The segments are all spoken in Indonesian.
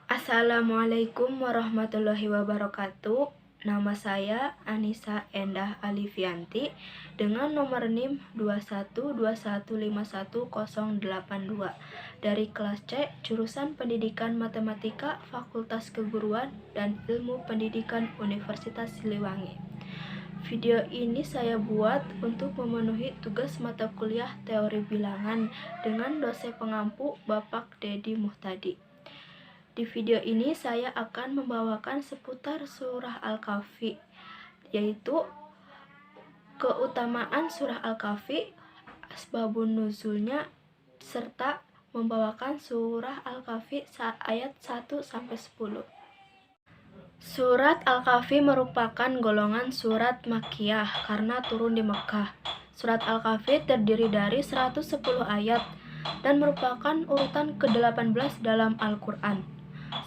Assalamualaikum warahmatullahi wabarakatuh. Nama saya Anissa Endah Alifianti dengan nomor NIM 212151082 dari kelas C jurusan Pendidikan Matematika Fakultas Keguruan dan Ilmu Pendidikan Universitas Siliwangi. Video ini saya buat untuk memenuhi tugas mata kuliah teori bilangan dengan dosen pengampu Bapak Dedi Muhtadi. Di video ini saya akan membawakan seputar surah Al-Kahfi, yaitu keutamaan surah Al-Kahfi, asbabun nuzulnya, serta membawakan surah Al-Kahfi ayat 1-10. Surat Al-Kahfi merupakan golongan surat Makkiyah karena turun di Mekkah. Surat Al-Kahfi terdiri dari 110 ayat dan merupakan urutan ke-18 dalam Al-Quran.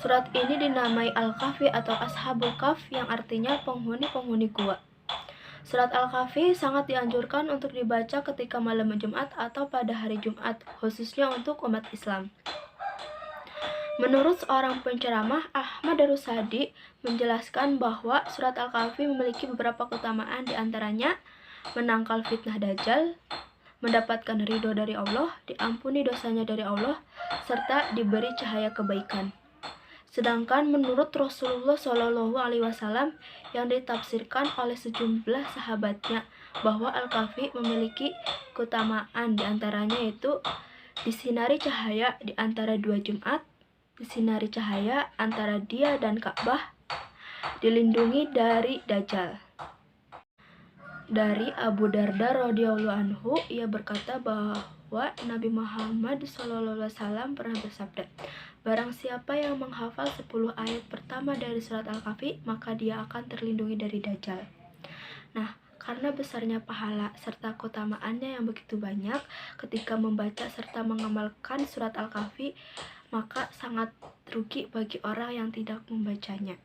Surat ini dinamai Al-Kahfi atau Ashabul Kahf yang artinya penghuni-penghuni gua. Surat Al-Kahfi sangat dianjurkan untuk dibaca ketika malam Jumat atau pada hari Jumat, khususnya untuk umat Islam. Menurut seorang penceramah, Ahmad Darusadi menjelaskan bahwa surat Al-Kahfi memiliki beberapa keutamaan, diantaranya menangkal fitnah Dajjal, mendapatkan ridho dari Allah, diampuni dosanya dari Allah, serta diberi cahaya kebaikan. Sedangkan menurut Rasulullah Shallallahu Alaihi Wasallam yang ditafsirkan oleh sejumlah sahabatnya bahwa Al-Kahfi memiliki keutamaan, diantaranya yaitu disinari cahaya di antara dua Jumat, disinari cahaya antara dia dan Ka'bah, dilindungi dari Dajjal. Dari Abu Darda radhiyallahu anhu, ia berkata bahwa Nabi Muhammad SAW pernah bersabda, barang siapa yang menghafal 10 ayat pertama dari surat Al-Kahfi, maka dia akan terlindungi dari Dajjal. Nah, karena besarnya pahala serta keutamaannya yang begitu banyak, ketika membaca serta mengamalkan surat Al-Kahfi, maka sangat rugi bagi orang yang tidak membacanya.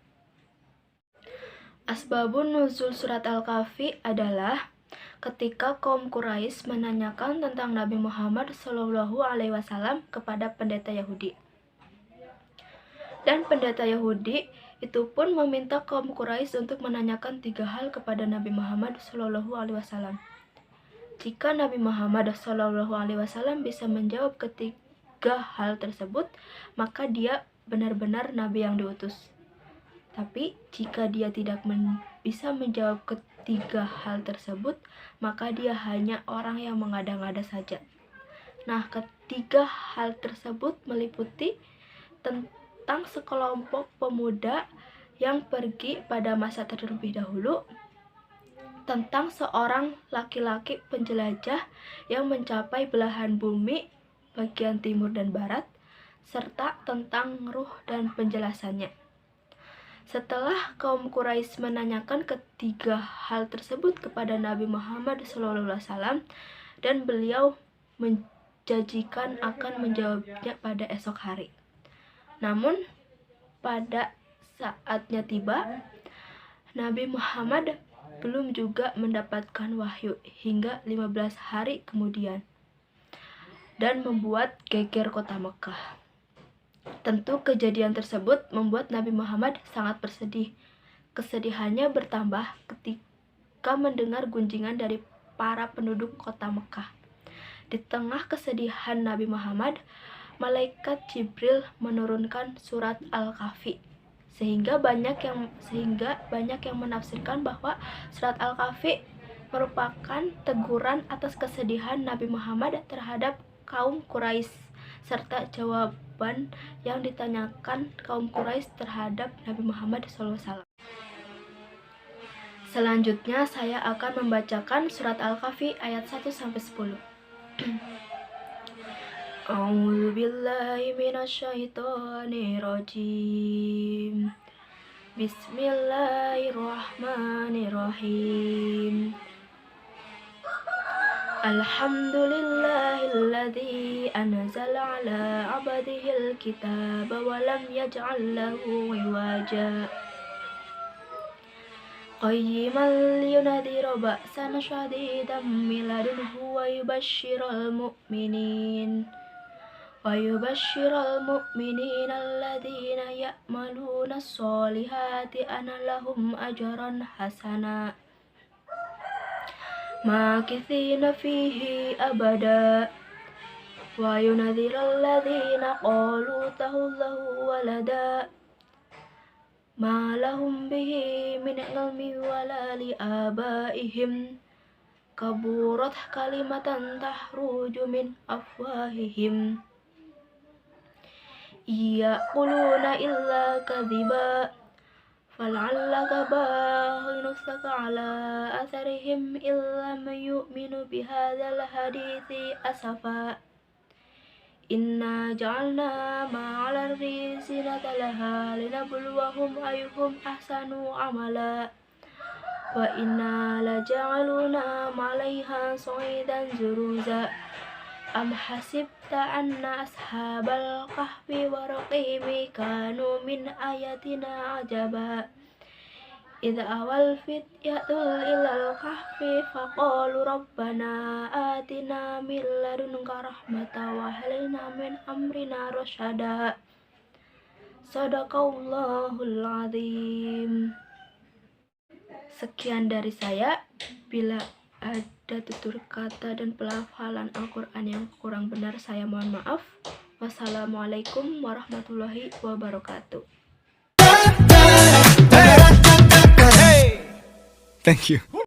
Asbabun nuzul surat Al-Kahfi adalah ketika kaum Quraisy menanyakan tentang Nabi Muhammad SAW kepada pendeta Yahudi. Dan pendeta Yahudi itu pun meminta kaum Quraisy untuk menanyakan 3 hal kepada Nabi Muhammad SAW. Jika Nabi Muhammad SAW bisa menjawab ketiga hal tersebut, maka dia benar-benar Nabi yang diutus. Tapi jika dia tidak bisa menjawab ketiga hal tersebut, maka dia hanya orang yang mengada-ngada saja. Nah, ketiga hal tersebut meliputi tentang sekelompok pemuda yang pergi pada masa terlebih dahulu, tentang seorang laki-laki penjelajah yang mencapai belahan bumi bagian timur dan barat, serta tentang ruh dan penjelasannya. Setelah kaum Quraisy menanyakan ketiga hal tersebut kepada Nabi Muhammad SAW dan beliau menjanjikan akan menjawabnya pada esok hari. Namun pada saatnya tiba, Nabi Muhammad belum juga mendapatkan wahyu hingga 15 hari kemudian dan membuat geger kota Mekkah. Tentu kejadian tersebut membuat Nabi Muhammad sangat bersedih. Kesedihannya bertambah ketika mendengar gunjingan dari para penduduk kota Mekkah. Di tengah kesedihan Nabi Muhammad, malaikat Jibril menurunkan surat Al-Kahfi. Sehingga banyak yang menafsirkan bahwa surat Al-Kahfi merupakan teguran atas kesedihan Nabi Muhammad terhadap kaum Quraisy serta jawaban yang ditanyakan kaum Quraisy terhadap Nabi Muhammad SAW. Selanjutnya saya akan membacakan surat Al-Kahfi ayat 1-10. A'udzu billahi minasyaitonir rajim. Bismillahirrahmanirrahim. Alhamdulillahilladzi anzala ala 'abdihil kitaba wa lam yaj'al lahu 'iwaja. Qayyiman liyunadhira ba'san shadidan min ladunhu wa yubashshiral mu'minin. ويبشر المؤمنين الذين يعملون الصالحات أن لهم أجرا حسنا ماكثين فيه أبدا وينذر الذين قالوا اتخذ له ولدا ما لهم به من علم ولا لآبائهم كبرت كلمة تخرج من أفواههم يقولون إلا كذبا فلعلك باخع نفسك على أثرهم إن لم يؤمنوا بهذا الحديث أسفا إنا جعلنا ما على الأرض زينة لها لنبلوهم أيهم أحسن عملا وإنا لجعلون ما عليها صعيدا جرزا أم حسبت أن أصحاب الكهف والرقيم كانوا من آياتنا عجبا إذ أوى الفتية إلى الكهف فقالوا ربنا آتنا من لدنك رحمة وهب لنا من أمرنا رشدا Sadaqallahul azim. Sekian dari saya. Bila ada tutur kata dan pelafalan Al-Quran yang kurang benar, saya mohon maaf. Wassalamualaikum warahmatullahi wabarakatuh. Thank you.